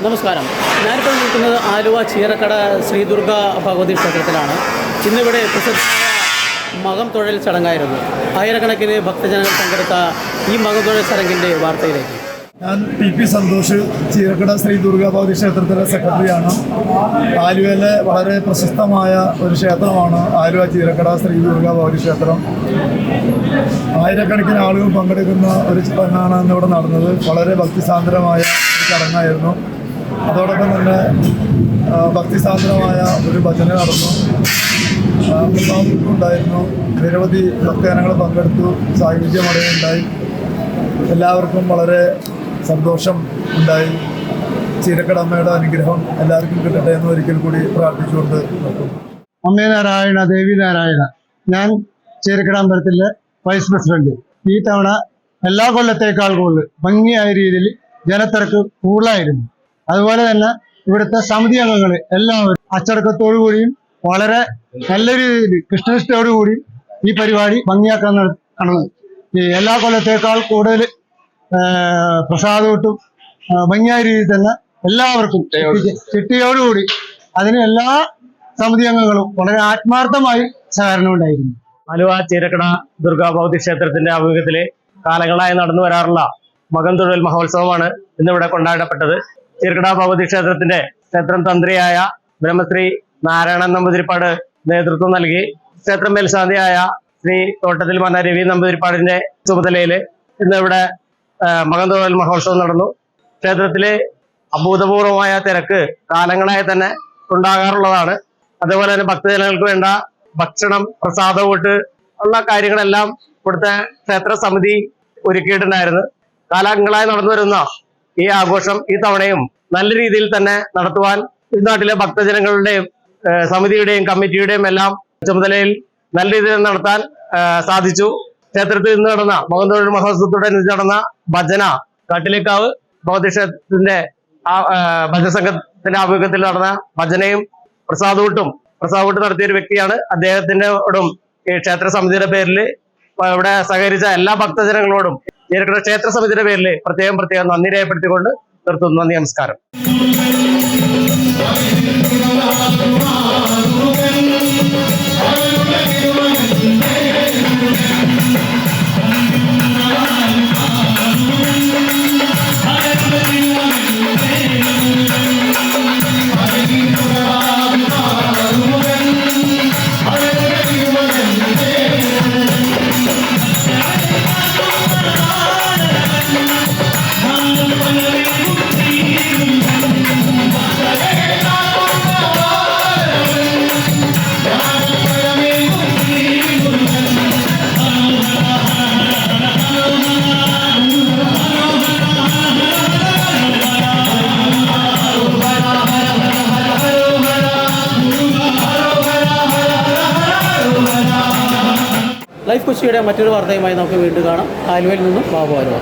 നമസ്കാരം. ഞാനിപ്പോൾ നിൽക്കുന്നത് ആലുവ ചീറക്കട ശ്രീ ദുർഗ ഭഗവതി ക്ഷേത്രത്തിലാണ്. ഇന്നിവിടെ പ്രസിദ്ധമായ മകം തൊഴൽ ചടങ്ങായിരുന്നു. ആയിരക്കണക്കിന് ഭക്തജനങ്ങൾ പങ്കെടുത്ത ഈ മകം തൊഴൽ ചടങ്ങിൻ്റെ വാർത്തയിലേക്ക്. ഞാൻ ടി പി സന്തോഷ്, ചീറക്കട ശ്രീ ദുർഗ ഭഗവതി ക്ഷേത്രത്തിലെ സെക്രട്ടറിയാണ്. ആലുവയിലെ വളരെ പ്രശസ്തമായ ഒരു ക്ഷേത്രമാണ് ആലുവ ചീറക്കട ശ്രീ ദുർഗ ഭഗവതി ക്ഷേത്രം. ആയിരക്കണക്കിന് ആളുകൾ പങ്കെടുക്കുന്ന ഒരു ചടങ്ങാണ് ഇന്നിവിടെ നടന്നത്. വളരെ ഭക്തിസാന്ദ്രമായ ഒരു ചടങ്ങായിരുന്നു. അതോടൊപ്പം തന്നെ ഭക്തിസാന്ദ്രമായ ഒരു ഭജന നടന്നു. ഉണ്ടായിരുന്നു. നിരവധി ഭക്തജനങ്ങൾ പങ്കെടുത്തു. സായുജ്യം അടയുണ്ടായി. എല്ലാവർക്കും വളരെ സന്തോഷം ഉണ്ടായി. ചീരക്കട അമ്മയുടെ അനുഗ്രഹം എല്ലാവർക്കും കിട്ടട്ടെ എന്ന് ഒരിക്കൽ കൂടി പ്രാർത്ഥിച്ചുകൊണ്ട് നിർത്തുന്നു. അമ്മേ നാരായണ, ദേവി നാരായണ. ഞാൻ ചീരക്കട അമ്പലത്തിലെ വൈസ് പ്രസിഡന്റ്. ഈ തവണ എല്ലാ കൊല്ലത്തേക്കാൾ കൂടുതൽ ഭംഗിയായ രീതിയിൽ ജനത്തിരക്ക് കൂടുതലായിരുന്നു. അതുപോലെ തന്നെ ഇവിടുത്തെ സമിതി അംഗങ്ങൾ എല്ലാവരും അച്ചടക്കത്തോടുകൂടിയും വളരെ നല്ല രീതിയിൽ കൃഷ്ണനിഷ്ഠയോടുകൂടി ഈ പരിപാടി ഭംഗിയാക്കാൻ നടന്നത്. ഈ എല്ലാ കൊല്ലത്തേക്കാൾ കൂടുതൽ പ്രസാദമായിട്ടും ഭംഗിയായ രീതിയിൽ തന്നെ എല്ലാവർക്കും ചിട്ടയോടുകൂടി അതിന് എല്ലാ സമിതി അംഗങ്ങളും വളരെ ആത്മാർത്ഥമായി സഹകരണം ഉണ്ടായിരുന്നു. ആലുവ ചീരക്കട ദുർഗാ ഭഗവതി ക്ഷേത്രത്തിന്റെ ആഭിമുഖ്യത്തില് കാലങ്ങളായി നടന്നു വരാറുള്ള മകം തൊഴൽ മഹോത്സവമാണ് ഇന്നിവിടെ കൊണ്ടാടപ്പെട്ടത്. ചീരക്കട ഭഗവതി ക്ഷേത്രത്തിന്റെ ക്ഷേത്രം തന്ത്രിയായ ബ്രഹ്മശ്രീ നാരായണൻ നമ്പൂതിരിപ്പാട് നേതൃത്വം നൽകി ക്ഷേത്രം മേൽശാന്തിയായ ശ്രീ തോട്ടത്തിൽ മന്ന രവി നമ്പൂതിരിപ്പാടിന്റെ ചുമതലയിൽ ഇന്നിവിടെ മകം തൊഴൽ മഹോത്സവം നടന്നു. ക്ഷേത്രത്തില് അഭൂതപൂർവമായ തിരക്ക് കാലങ്ങളായി തന്നെ ഉണ്ടാകാറുള്ളതാണ്. അതേപോലെ തന്നെ ഭക്തജനങ്ങൾക്ക് വേണ്ട ഭക്ഷണം, പ്രസാദവൂട്ട് ഉള്ള കാര്യങ്ങളെല്ലാം ഇവിടുത്തെ ക്ഷേത്ര സമിതി ഒരുക്കിയിട്ടുണ്ടായിരുന്നു. കാലങ്ങളായി നടന്നു വരുന്ന ഈ ആഘോഷം ഈ തവണയും നല്ല രീതിയിൽ തന്നെ നടത്തുവാൻ ഈ നാട്ടിലെ ഭക്തജനങ്ങളുടെയും സമിതിയുടെയും കമ്മിറ്റിയുടെയും എല്ലാം ചുമതലയിൽ നല്ല രീതിയിൽ നടത്താൻ സാധിച്ചു. ക്ഷേത്രത്തിൽ ഇന്ന് നടന്ന മകം തൊഴൽ മഹോത്സവത്തോടനുബന്ധിച്ച് നടന്ന ഭജന കാട്ടിലേക്കാവ് ഭഗവതി ക്ഷേത്രത്തിന്റെ ഭജനസംഘത്തിന്റെ ആഭിമുഖ്യത്തിൽ നടന്ന ഭജനയും പ്രസാദൂട്ട് നടത്തിയ ഒരു വ്യക്തിയാണ്. അദ്ദേഹത്തിനോടും ഈ ക്ഷേത്ര സമിതിയുടെ പേരിൽ ഇവിടെ സഹകരിച്ച എല്ലാ ഭക്തജനങ്ങളോടും ചീരക്കട ക്ഷേത്ര സമിതിയുടെ പേരിൽ പ്രത്യേകം നന്ദി രേഖപ്പെടുത്തിക്കൊണ്ട് നിർത്തുന്നു. നന്ദി, നമസ്കാരം. ലൈഫ് കൊച്ചിയുടെ മറ്റൊരു വാർത്തയുമായി നമുക്ക് വീണ്ടും കാണാം. ആലുവയിൽ നിന്നും ബാബു ആലുവ.